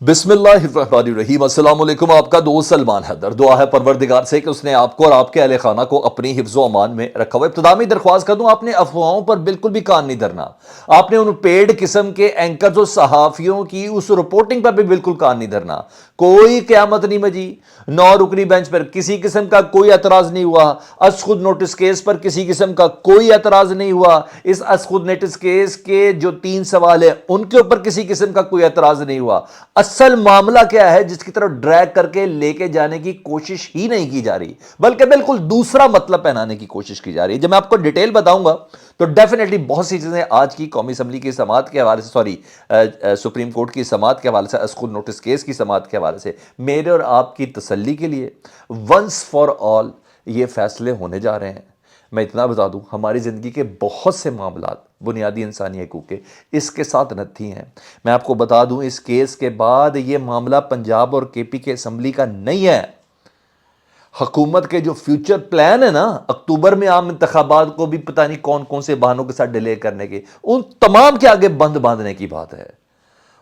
بسم اللہ الرحمن الرحیم۔ السلام علیکم، آپ کا دوست سلمان حیدر۔ دعا ہے پروردگار سے کہ اس نے آپ کو اور آپ کے اہل خانہ کو اپنی حفظ و امان میں رکھا ہوا۔ ابتدا میں درخواست کر دوں، آپ نے افواہوں پر بالکل بھی کان نہیں دھرنا۔ آپ نے ان پیڈ قسم کے اینکرز اور صحافیوں کی اس رپورٹنگ پر بھی بالکل کان نہیں دھرنا۔ کوئی قیامت نہیں بجی، 9 رکنی بینچ پر کسی قسم کا کوئی اعتراض نہیں ہوا، از خود نوٹس کیس پر کسی قسم کا کوئی اعتراض نہیں ہوا، اس از خود نوٹس کیس کے جو 3 سوال ہیں ان کے اوپر کسی قسم کا کوئی اعتراض نہیں ہوا۔ اصل معاملہ کیا ہے جس کی طرف ڈریگ کر کے لے کے جانے کی کوشش ہی نہیں کی جا رہی، بلکہ بالکل دوسرا مطلب پہنانے کی کوشش کی جا رہی ہے۔ جب میں آپ کو ڈیٹیل بتاؤں گا تو ڈیفینیٹلی بہت سی چیزیں آج کی قومی اسمبلی کی سماعت کے حوالے سے، سپریم کورٹ کی سماعت کے حوالے سے، از خود نوٹس کیس کی سماعت کے حوالے سے میرے اور آپ کی تسلی کے لیے ونس فار آل یہ فیصلے ہونے جا رہے ہیں۔ میں اتنا بتا دوں، ہماری زندگی کے بہت سے معاملات بنیادی انسانی حقوق کے اس کے ساتھ نتھی ہیں۔ میں آپ کو بتا دوں، اس کیس کے بعد یہ معاملہ پنجاب اور کے پی کے اسمبلی کا نہیں ہے۔ حکومت کے جو فیوچر پلان ہے نا، اکتوبر میں عام انتخابات کو بھی پتہ نہیں کون کون سے بہانوں کے ساتھ ڈیلے کرنے کے، ان تمام کے آگے بند باندھنے کی بات ہے۔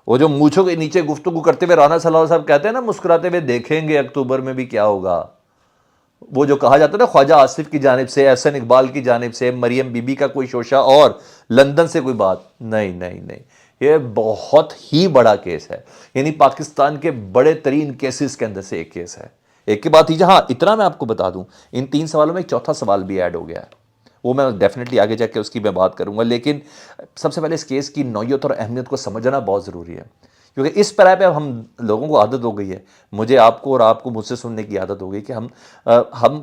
وہ جو مونچھوں کے نیچے گفتگو کرتے ہوئے رانا صلی اللہ علیہ صاحب کہتے ہیں نا مسکراتے ہوئے، دیکھیں گے اکتوبر میں بھی کیا ہوگا۔ وہ جو کہا جاتا ہے نا خواجہ آصف کی جانب سے، احسن اقبال کی جانب سے، مریم بی بی کا کوئی شوشہ اور لندن سے کوئی بات نہیں نہیں نہیں، یہ بہت ہی بڑا کیس ہے۔ یعنی پاکستان کے بڑے ترین کیسز کے اندر سے ایک کیس ہے۔ ایک کی بات ہی، ہاں اتنا میں آپ کو بتا دوں، ان 3 سوالوں میں ایک چوتھا سوال بھی ایڈ ہو گیا ہے، وہ میں ڈیفینیٹلی آگے جا کے اس کی میں بات کروں گا۔ لیکن سب سے پہلے اس کیس کی نوعیت اور اہمیت کو سمجھنا بہت ضروری ہے، کیونکہ اس پہ ہم لوگوں کو عادت ہو گئی ہے، مجھے آپ کو اور آپ کو مجھ سے سننے کی عادت ہو گئی کہ ہم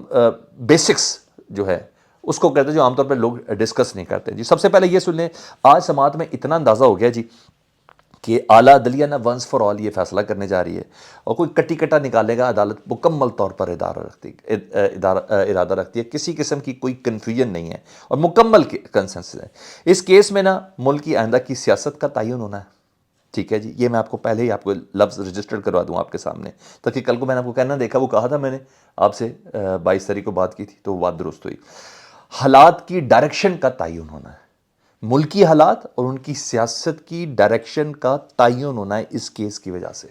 بیسکس جو ہے اس کو کہتے ہیں جو عام طور پہ لوگ ڈسکس نہیں کرتے۔ جی سب سے پہلے یہ سن لیں، آج سماعت میں اتنا اندازہ ہو گیا جی کہ اعلیٰ عدلیہ نہ ونس فار آل یہ فیصلہ کرنے جا رہی ہے، اور کوئی کٹی کٹا نکالے گا، عدالت مکمل طور پر ارادہ رکھتی ہے، کسی قسم کی کوئی کنفیوژن نہیں ہے اور مکمل کنسنسس ہے۔ اس کیس میں نا ملک کی آئندہ کی سیاست کا تعین ہونا ہے، ٹھیک ہے جی۔ یہ میں آپ کو پہلے ہی آپ کو لفظ رجسٹر کروا دوں آپ کے سامنے، تاکہ کل کو میں نے آپ کو کہنا دیکھا، وہ کہا تھا میں نے آپ سے 22 تاریخ کو بات کی تھی تو وہ بات درست ہوئی۔ حالات کی ڈائریکشن کا تعین ہونا ہے، ملکی حالات اور ان کی سیاست کی ڈائریکشن کا تعین ہونا ہے اس کیس کی وجہ سے۔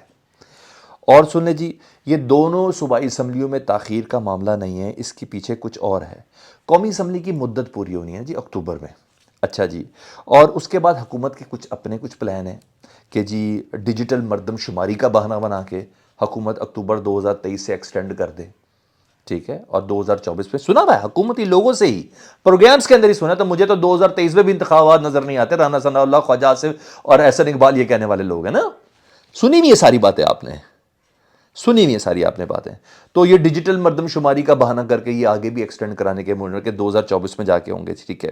اور سن لیں جی، یہ دونوں صوبائی اسمبلیوں میں تاخیر کا معاملہ نہیں ہے، اس کے پیچھے کچھ اور ہے۔ قومی اسمبلی کی مدت پوری ہونی ہے جی اکتوبر میں، اچھا جی، اور اس کے بعد حکومت کے کچھ پلان ہیں کہ جی ڈیجیٹل مردم شماری کا بہانہ بنا کے حکومت اکتوبر 2023 سے ایکسٹینڈ کر دے، ٹھیک ہے، اور 2024 پہ سنا ہوا ہے حکومتی لوگوں سے ہی، پروگرامز کے اندر ہی سنا۔ تو مجھے تو 2023 میں بھی انتخابات نظر نہیں آتے، رانا ثناء اللہ، خواجہ آصف اور احسن اقبال یہ کہنے والے لوگ ہیں نا۔ سنی بھی یہ ساری باتیں آپ نے، سنی نہیں ہے ساری آپ نے باتیں۔ تو یہ ڈیجیٹل مردم شماری کا بہانہ کر کے یہ آگے بھی ایکسٹینڈ کرانے کے مجرم کے 2024 میں جا کے ہوں گے، ٹھیک ہے،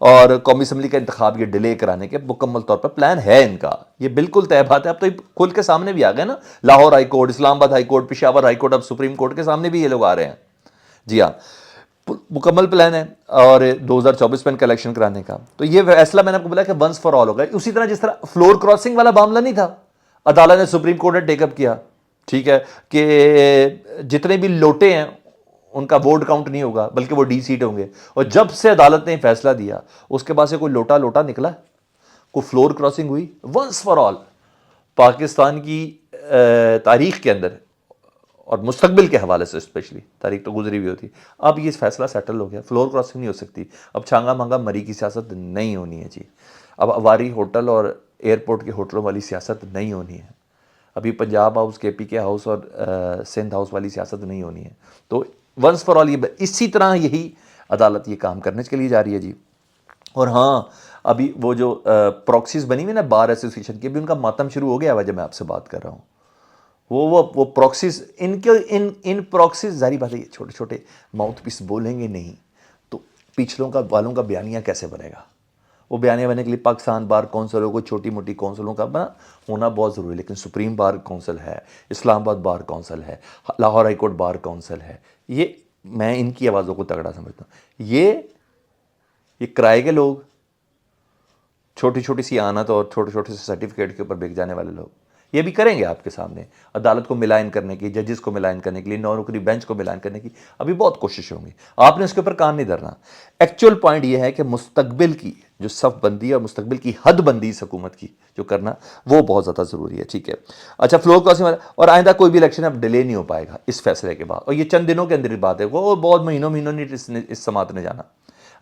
اور قومی اسمبلی کا انتخاب یہ ڈیلے کرانے کے مکمل طور پر پلان ہے ان کا، یہ بالکل طے بات ہے۔ اب تو کھل کے سامنے بھی آ گئے نا، لاہور ہائی کورٹ، اسلام آباد high court, Peshawar high court, اب سپریم کورٹ کے سامنے بھی یہ لوگ آ رہے ہیں۔ جی ہاں، مکمل پلان ہے اور 2024 میں ان کا الیکشن کرانے کا۔ تو یہ فیصلہ میں نے آپ کو بولا کہ ونس فار آل ہوگا، اسی طرح جس طرح فلور کراسنگ والا معاملہ نہیں تھا، عدالت نے، سپریم کورٹ نے ٹیک اپ کیا، ٹھیک ہے، کہ جتنے بھی لوٹے ہیں ان کا ووٹ کاؤنٹ نہیں ہوگا بلکہ وہ ڈی سیٹ ہوں گے، اور جب سے عدالت نے فیصلہ دیا اس کے بعد سے کوئی لوٹا نکلا، کوئی فلور کراسنگ ہوئی؟ ونس فار آل پاکستان کی تاریخ کے اندر اور مستقبل کے حوالے سے، اسپیشلی تاریخ تو گزری ہوئی ہوتی، اب یہ فیصلہ سیٹل ہو گیا، فلور کراسنگ نہیں ہو سکتی، اب چھانگا مانگا مری کی سیاست نہیں ہونی ہے جی، اب اواری ہوٹل اور ایئرپورٹ کے ہوٹلوں والی سیاست نہیں ہونی ہے، ابھی پنجاب ہاؤس، کے پی کے ہاؤس اور سندھ ہاؤس والی سیاست نہیں ہونی ہے۔ تو ونس فار آل یہ اسی طرح یہی عدالت یہ کام کرنے کے لیے جا رہی ہے جی۔ اور ہاں، ابھی وہ جو پراکسیز بنی ہوئی نا بار ایسوسیشن کی، ابھی ان کا ماتم شروع ہو گیا ہے جب میں آپ سے بات کر رہا ہوں۔ وہ پراکسیز ان پراکسیز، ظاہری بات ہے یہ چھوٹے چھوٹے ماؤتھ پیس بولیں گے نہیں تو پچھلوں کا والوں کا بیانیہ کیسے بنے گا؟ وہ بیانیہ بننے کے لیے پاکستان بار کونسلوں کو، چھوٹی موٹی کونسلوں کا ہونا بہت ضروری ہے، لیکن سپریم بار کونسل ہے، اسلام آباد بار کونسل ہے، Lahore high court bar council ہے، یہ میں ان کی آوازوں کو تگڑا سمجھتا ہوں۔ یہ کرائے کے لوگ، چھوٹی چھوٹی سی آنت اور چھوٹے چھوٹے سے سرٹیفکیٹ کے اوپر بک جانے والے لوگ، یہ بھی کریں گے آپ کے سامنے، عدالت کو ملائن کرنے کی، ججز کو ملائن کرنے کے لیے، 9 رکنی بینچ کو ملائن کرنے کی ابھی بہت کوششیں ہوں گی، آپ نے اس کے اوپر کان نہیں دھرنا۔ ایکچوئل پوائنٹ یہ ہے کہ مستقبل کی جو صف بندی اور مستقبل کی حد بندی اس حکومت کی جو کرنا وہ بہت زیادہ ضروری ہے، ٹھیک ہے۔ اچھا، فلور کراسنگ اور آئندہ کوئی بھی الیکشن اب ڈیلے نہیں ہو پائے گا اس فیصلے کے بعد، اور یہ چند دنوں کے اندر ہی بات ہے، وہ بہت مہینوں نہیں اس سماعت نے جانا،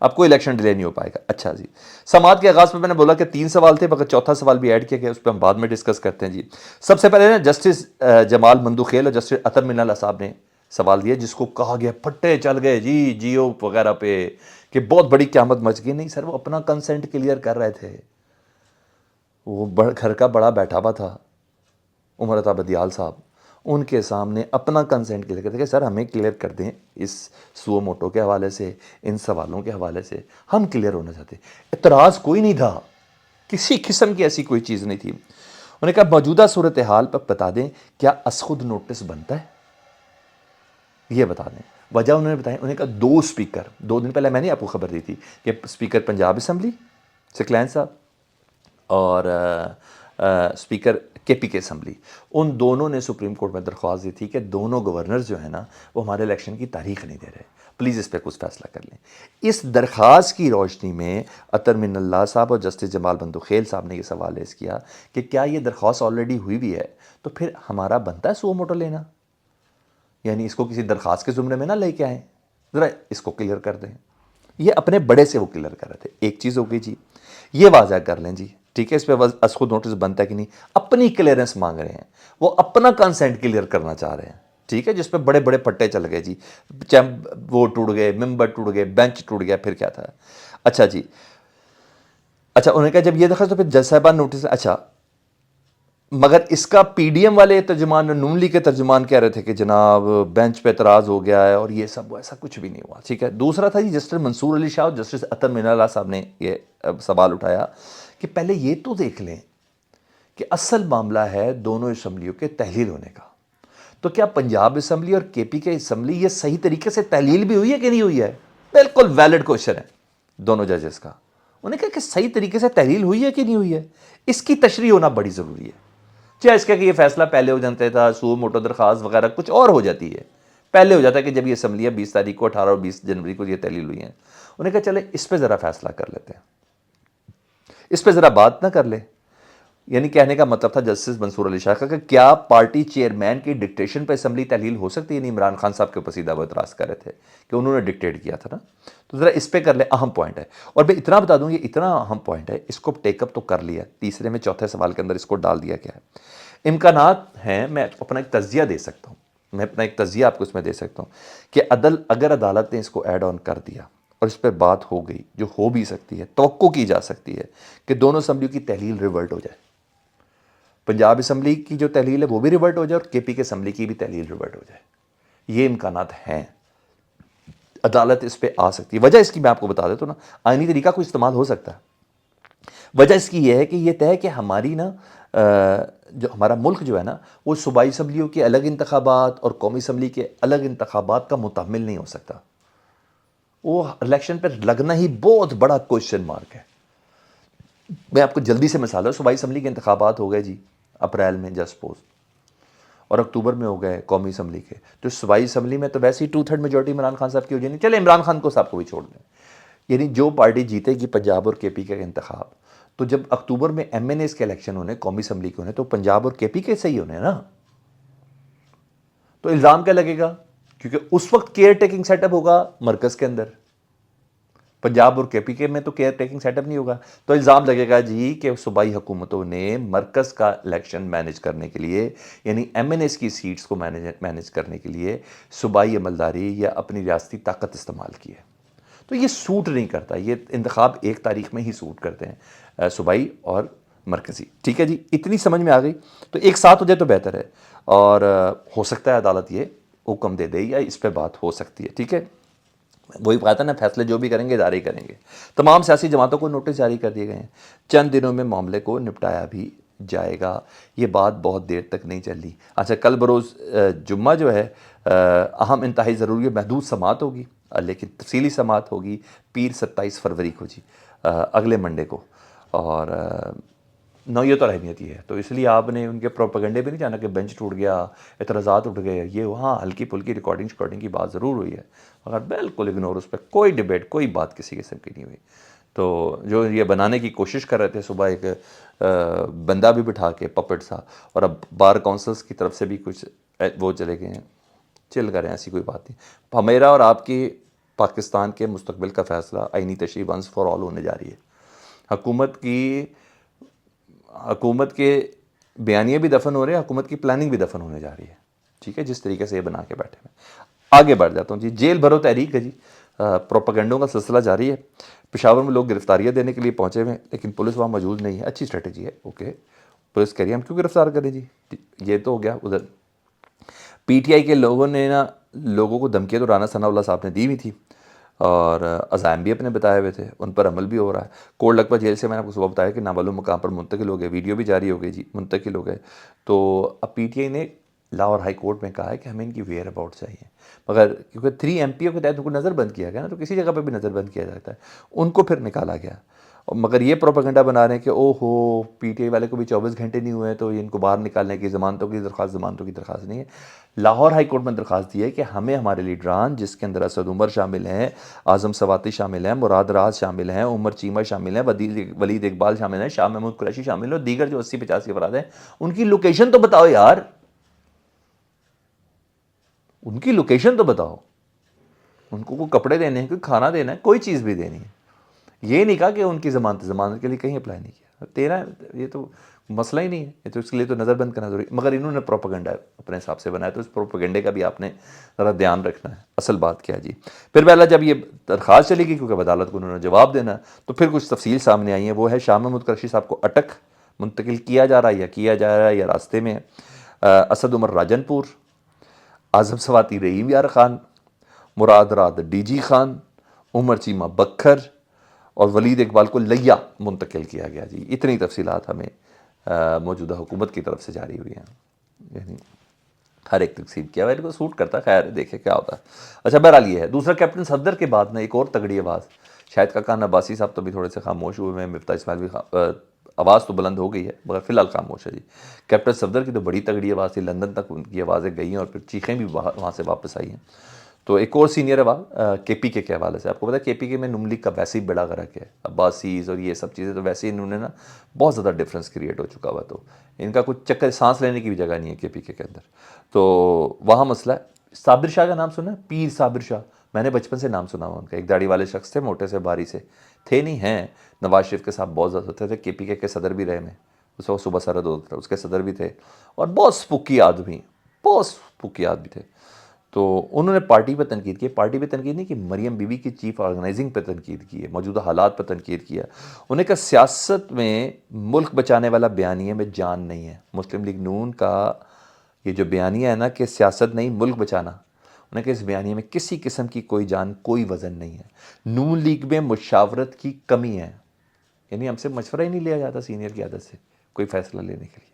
اب کوئی الیکشن ڈیلے نہیں ہو پائے گا۔ اچھا جی، سماعت کے آغاز میں نے بولا کہ 3 سوال تھے، مگر چوتھا سوال بھی ایڈ کیا گیا، اس پہ ہم بعد میں ڈسکس کرتے ہیں جی۔ سب سے پہلے نا جسٹس جمال مندوخیل اور جسٹس عطر من اللہ صاحب نے سوال دیا، جس کو کہا گیا پھٹے چل گئے جی جیو وغیرہ پہ کہ بہت بڑی قیامت مچ گئی۔ نہیں سر، وہ اپنا کنسنٹ کلیئر کر رہے تھے، وہ گھر کا بڑا بیٹھا ہوا تھا عمر عطا بدیال صاحب، ان کے سامنے اپنا کنسنٹ کلیئر کرتے کہ سر ہمیں کلیئر کر دیں اس سو موٹو کے حوالے سے، ان سوالوں کے حوالے سے ہم کلیئر ہونا چاہتے ہیں۔ اعتراض کوئی نہیں تھا، کسی قسم کی ایسی کوئی چیز نہیں تھی۔ انہوں نے کہا موجودہ صورتحال پر بتا دیں کیا از خود نوٹس بنتا ہے، یہ بتا دیں۔ وجہ انہوں نے بتایا، انہوں نے کہا 2 اسپیکر، 2 دن پہلے میں نے آپ کو خبر دی تھی کہ اسپیکر پنجاب اسمبلی سکلین صاحب اور اسپیکر کے پی کے اسمبلی، ان دونوں نے سپریم کورٹ میں درخواست دی تھی کہ دونوں گورنرز جو ہیں نا وہ ہمارے الیکشن کی تاریخ نہیں دے رہے، پلیز اس پہ کچھ فیصلہ کر لیں۔ اس درخواست کی روشنی میں عطر من اللہ صاحب اور جسٹس جمال مندوخیل صاحب نے یہ سوال ریز کیا کہ کیا یہ درخواست آلریڈی ہوئی بھی ہے تو پھر ہمارا بنتا ہے سو موٹو لینا، یعنی اس کو کسی درخواست کے زمرے میں نہ لے کے آئیں، ذرا اس کو کلیئر کر دیں۔ یہ اپنے بڑے سے وہ کلیئر کر رہے تھے۔ ایک چیز ہو گئی جی، یہ واضح کر لیں جی، ٹھیک ہے، اس پہ از خود نوٹس بنتا ہے کہ نہیں، اپنی کلیئرنس مانگ رہے ہیں، وہ اپنا کنسنٹ کلیئر کرنا چاہ رہے ہیں، ٹھیک ہے، جس پہ بڑے بڑے پٹے چل گئے جی، وہ ٹوٹ گئے، ممبر ٹوٹ گئے، بینچ ٹوٹ گیا، پھر کیا تھا۔ اچھا جی، اچھا انہوں نے کہا جب یہ درخواست تو پھر جج صاحبان نوٹس، اچھا مگر اس کا پی ڈی ایم والے ترجمان نون لیگ کے ترجمان کہہ رہے تھے کہ جناب بینچ پہ اعتراض ہو گیا ہے اور یہ سب، ایسا کچھ بھی نہیں ہوا، ٹھیک ہے۔ دوسرا تھا جی جسٹس منصور علی شاہ اور جسٹس عطر من اللہ صاحب نے یہ سوال اٹھایا کہ پہلے یہ تو دیکھ لیں کہ اصل معاملہ ہے دونوں اسمبلیوں کے تحلیل ہونے کا، تو کیا پنجاب اسمبلی اور کے پی کے اسمبلی یہ صحیح طریقے سے تحلیل بھی ہوئی ہے کہ نہیں ہوئی ہے؟ بالکل ویلڈ کوشچن ہے دونوں ججز کا۔ انہوں نے کہا کہ صحیح طریقے سے تحلیل ہوئی ہے کہ نہیں ہوئی ہے، اس کی تشریح ہونا بڑی ضروری ہے، چاہے اس کا کہ یہ فیصلہ پہلے ہو جاتا تھا، سو موٹو درخواست وغیرہ کچھ اور ہو جاتی ہے، پہلے ہو جاتا ہے کہ جب یہ اسمبلیاں 20 تاریخ کو 18 اور 20 جنوری کو یہ تحلیل ہوئی ہیں۔ انہوں نے کہا چلے اس پہ ذرا فیصلہ کر لیتے ہیں، اس پہ ذرا بات نہ کر لے، یعنی کہنے کا مطلب تھا جسٹس منصور علی شاہ کا کہ کیا پارٹی چیئرمین کی ڈکٹیشن پہ اسمبلی تحلیل ہو سکتی ہے؟ نہیں، عمران خان صاحب کے اوپر سیدھا وہ اعتراض کر رہے تھے کہ انہوں نے ڈکٹیٹ کیا تھا نا، تو ذرا اس پہ کر لیں، اہم پوائنٹ ہے۔ اور میں اتنا بتا دوں، یہ اتنا اہم پوائنٹ ہے، اس کو ٹیک اپ تو کر لیا، تیسرے میں چوتھے سوال کے اندر اس کو ڈال دیا گیا ہے۔ امکانات ہیں، میں اپنا ایک تجزیہ دے سکتا ہوں، میں اپنا ایک تجزیہ آپ کو اس میں دے سکتا ہوں کہ اگر عدالت نے اس کو ایڈ آن کر دیا اور اس پہ بات ہو گئی، جو ہو بھی سکتی ہے، توقع کی جا سکتی ہے کہ دونوں اسمبلیوں کی تحلیل ریورٹ ہو جائے، پنجاب اسمبلی کی جو تحلیل ہے وہ بھی ریورٹ ہو جائے اور کے پی کے اسمبلی کی بھی تحلیل ریورٹ ہو جائے، یہ امکانات ہیں، عدالت اس پہ آ سکتی ہے۔ وجہ اس کی میں آپ کو بتا دیتا ہوں نا، آئینی طریقہ کو استعمال ہو سکتا ہے۔ وجہ اس کی یہ ہے کہ یہ طے ہے کہ ہماری نا جو ہمارا ملک جو ہے نا وہ صوبائی اسمبلیوں کے الگ انتخابات اور قومی اسمبلی کے الگ انتخابات کا متحمل نہیں ہو سکتا، وہ الیکشن پہ لگنا ہی بہت بڑا کوشچن مارک ہے۔ میں آپ کو جلدی سے مثال ہے، صوبائی اسمبلی کے انتخابات ہو گئے جی اپریل میں جسٹ سپوز، اور اکتوبر میں ہو گئے قومی اسمبلی کے، تو صوبائی اسمبلی میں تو ویسے ہی 2/3 میجورٹی عمران خان صاحب کی ہو جائے، چلے عمران خان کو صاحب کو بھی چھوڑ دیں، یعنی جو پارٹی جیتے گی پنجاب اور کے پی کے انتخاب، تو جب اکتوبر میں ایم این ایز کے الیکشن ہونے، قومی اسمبلی کے ہونے، تو پنجاب اور کے پی کے صحیح ہونے نا، تو الزام کیا لگے گا؟ کیونکہ اس وقت کیئر ٹیکنگ سیٹ اپ ہوگا مرکز کے اندر، پنجاب اور کے پی کے میں تو کیئر ٹیکنگ سیٹ اپ نہیں ہوگا، تو الزام لگے گا جی کہ صوبائی حکومتوں نے مرکز کا الیکشن مینیج کرنے کے لیے، یعنی ایم این ایس کی سیٹس کو مینیج کرنے کے لیے صوبائی عملداری یا اپنی ریاستی طاقت استعمال کی ہے، تو یہ سوٹ نہیں کرتا، یہ انتخاب ایک تاریخ میں ہی سوٹ کرتے ہیں صوبائی اور مرکزی، ٹھیک ہے جی، اتنی سمجھ میں آ گئی، تو ایک ساتھ ہو جائے تو بہتر ہے، اور ہو سکتا ہے عدالت یہ حکم دے دے یا اس پہ بات ہو سکتی ہے، ٹھیک ہے۔ وہی بات ہے نا، فیصلے جو بھی کریں گے ادارے کریں گے۔ تمام سیاسی جماعتوں کو نوٹس جاری کر دیے گئے ہیں، چند دنوں میں معاملے کو نپٹایا بھی جائے گا، یہ بات بہت دیر تک نہیں چل رہی۔ اچھا، کل بروز جمعہ جو ہے اہم انتہائی ضروری محدود سماعت ہوگی، لیکن تفصیلی سماعت ہوگی پیر 27 فروری کو جی، اگلے منڈے کو، اور نو یہ تو اہمیت ہی ہے. تو اس لیے آپ نے ان کے پروپیگنڈے پہ نہیں جانا کہ بینچ ٹوٹ گیا، اعتراضات اٹھ گئے، یہ وہاں ہلکی پھلکی ریکارڈنگ کی بات ضرور ہوئی ہے، مگر بالکل اگنور، اس پہ کوئی ڈبیٹ، کوئی بات کسی قسم کی نہیں ہوئی. تو جو یہ بنانے کی کوشش کر رہے تھے صبح ایک بندہ بھی بٹھا کے پپٹ سا، اور اب بار کونسلس کی طرف سے بھی کچھ وہ چلے گئے ہیں، چل کریں، ایسی کوئی بات نہیں. میرا اور آپ کی پاکستان کے مستقبل کا فیصلہ آئینی تشریح ونس فار آل ہونے جا رہی ہے. حکومت کے بیانیے بھی دفن ہو رہے ہیں، حکومت کی پلاننگ بھی دفن ہونے جا رہی ہے. ٹھیک ہے، جس طریقے سے یہ بنا کے بیٹھے ہیں. آگے بڑھ جاتا ہوں جی. جیل بھرو تحریک ہے جی، پروپیگنڈوں کا سلسلہ جاری ہے. پشاور میں لوگ گرفتاریاں دینے کے لیے پہنچے ہوئے ہیں، لیکن پولیس وہاں موجود نہیں ہے. اچھی اسٹریٹجی ہے، اوکے، پولیس کہہ رہی ہے ہم کیوں گرفتار کریں جی. یہ تو ہو گیا. ادھر پی ٹی آئی کے لوگوں نے لوگوں کو دھمکیاں تو رانا ثناء اللہ صاحب نے دی ہوئی تھی، اور عزائم بھی اپنے بتائے ہوئے تھے، ان پر عمل بھی ہو رہا ہے. کوٹ لکھپت جیل سے میں نے آپ کو صبح بتایا کہ نامعلوم مقام پر منتقل ہو گئے، ویڈیو بھی جاری ہو گئی جی، منتقل ہو گئے. تو اب پی ٹی آئی نے لاہور ہائی کورٹ میں کہا ہے کہ ہمیں ان کی ویئر اباؤٹ چاہیے، مگر کیونکہ 3 ایم پی او کے تحت ان کو نظر بند کیا گیا نا، تو کسی جگہ پہ بھی نظر بند کیا جاتا ہے، ان کو پھر نکالا گیا. مگر یہ پروپیگنڈا بنا رہے ہیں کہ او ہو پی ٹی آئی والے کو بھی 24 گھنٹے نہیں ہوئے ہیں تو ان کو باہر نکالنے کی ضمانتوں کی درخواست نہیں ہے. لاہور ہائی کورٹ میں درخواست دی ہے کہ ہمیں ہمارے لیڈران، جس کے اندر اسد عمر شامل ہیں، اعظم سواتی شامل ہیں، مراد راز شامل ہیں، عمر چیمہ شامل ہیں، ولید اقبال شامل ہیں، شاہ محمود قریشی شامل ہیں، اور دیگر جو 80-85 افراد ہیں، ان کی لوکیشن تو بتاؤ یار، ان کی لوکیشن تو بتاؤ. ان کو کوئی کپڑے دینے ہیں، کوئی کھانا دینا ہے، کوئی چیز بھی دینی ہے. یہ نہیں کہا کہ ان کی ضمانت کے لیے کہیں اپلائی نہیں کیا. تیرا یہ تو مسئلہ ہی نہیں ہے، یہ تو اس کے لیے تو نظر بند کرنا ضروری. مگر انہوں نے پروپیگنڈا اپنے حساب سے بنایا، تو اس پروپیگنڈے کا بھی آپ نے ذرا دھیان رکھنا ہے. اصل بات کیا ہے جی. پھر پہلا جب یہ درخواست چلی گئی کیونکہ عدالت کو انہوں نے جواب دینا، تو پھر کچھ تفصیل سامنے آئی ہیں. وہ ہے شاہ محمود قریشی صاحب کو اٹک منتقل کیا جا رہا ہے یا راستے میں ہے. اسد عمر راجن پور، اعظم سواتی رحیم یار خان، مراد راز ڈی جی خان، عمر چیمہ بکھر، اور ولید اقبال کو لیا منتقل کیا گیا جی. اتنی تفصیلات ہمیں موجودہ حکومت کی طرف سے جاری ہوئی ہیں. یعنی ہر ایک تقسیم کیا میرے کو سوٹ کرتا، خیر دیکھے کیا ہوتا ہے. اچھا بہرحال یہ ہے. دوسرا کیپٹن صفدر کے بعد میں ایک اور تگڑی آواز، شاید کاکان عباسی صاحب تو بھی تھوڑے سے خاموش ہوئے ہیں، مفتاح اسماعیل بھی آواز تو بلند ہو گئی ہے مگر فی الحال خاموش ہے جی. کیپٹن صفدر کی تو بڑی تگڑی آواز تھی، لندن تک ان کی آوازیں گئی ہیں اور پھر چیخیں بھی وہاں سے واپس آئی ہیں. تو ایک اور سینئر آواز کے پی کے حوالے سے، آپ کو پتا ہے کے پی کے میں نون لیگ کا ویسے ہی بڑا غرق ہے، عباسیز اور یہ سب چیزیں، تو ویسے ہی انہوں نے بہت زیادہ ڈفرینس کریٹ ہو چکا ہوا. تو ان کا کچھ چکر سانس لینے کی بھی جگہ نہیں ہے کے پی کے اندر. تو وہاں مسئلہ ہے. صابر شاہ کا نام سنا ہے؟ پیر صابر شاہ، میں نے بچپن سے نام سنا ہوا ان کا. ایک داڑھی والے شخص تھے، موٹے سے بھاری سے تھے، نہیں ہیں. نواز شریف کے ساتھ بہت زیادہ ہوتے تھے. کے پی کے صدر بھی رہے میں، اس وقت صوبہ سرحد ہوتا تھا، اس کے صدر بھی تھے، اور بہت سپوکی آدمی تھے. تو انہوں نے پارٹی پہ تنقید کی. پارٹی پہ تنقید نہیں کی، مریم بی بی کی چیف آرگنائزنگ پہ تنقید کی ہے، موجودہ حالات پہ تنقید کیا. انہوں نے کہا سیاست میں ملک بچانے والا بیانیے میں جان نہیں ہے. مسلم لیگ نون کا یہ جو بیانیہ ہے نا کہ سیاست نہیں ملک بچانا، انہوں نے کہا اس بیانیے میں کسی قسم کی کوئی جان، کوئی وزن نہیں ہے. نون لیگ میں مشاورت کی کمی ہے، یعنی ہم سے مشورہ ہی نہیں لیا جاتا سینئر کی عادت سے کوئی فیصلہ لینے کے لیے.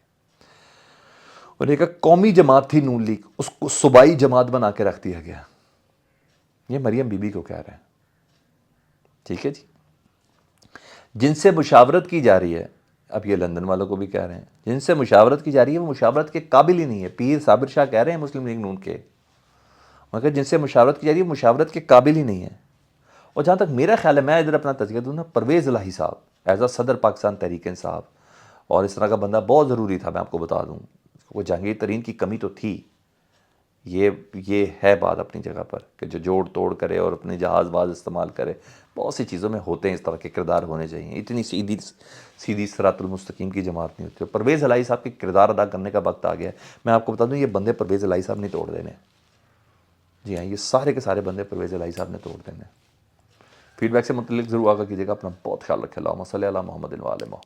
انہوں نے کہا قومی جماعت تھی نون لیگ، اس کو صوبائی جماعت بنا کے رکھ دیا گیا. یہ مریم بی بی کو کہہ رہے ہیں. ٹھیک ہے جی. جن سے مشاورت کی جا رہی ہے، اب یہ لندن والوں کو بھی کہہ رہے ہیں، جن سے مشاورت کی جا رہی ہے وہ مشاورت کے قابل ہی نہیں ہے. پیر صابر شاہ کہہ رہے ہیں مسلم لیگ نون کے، مگر جن سے مشاورت کی جا رہی ہے مشاورت کے قابل ہی نہیں ہے. اور جہاں تک میرا خیال ہے، میں ادھر اپنا تذکرہ دوں نا، پرویز الہی صاحب ایز اے صدر پاکستان تحریک انصاف، اور اس طرح کا بندہ بہت ضروری تھا. میں آپ کو بتا دوں، وہ جہانگیر ترین کی کمی تو تھی، یہ ہے بات اپنی جگہ پر کہ جو جوڑ توڑ کرے اور اپنے جہاز باز استعمال کرے. بہت سی چیزوں میں ہوتے ہیں اس طرح کے کردار ہونے چاہیے. اتنی سیدھی صراط المستقیم کی جماعت نہیں ہوتی. پرویز الہی صاحب کے کردار ادا کرنے کا وقت آ گیا ہے. میں آپ کو بتا دوں یہ بندے پرویز الہی صاحب نے توڑ دینے. جی ہاں، یہ سارے کے سارے بندے پرویز الہی صاحب نے توڑ دینے. فیڈ بیک سے متعلق ضرور آگاہ کیجیے گا. اپنا بہت خیال رکھے. اللہم صلی علی محمد و آل محمد.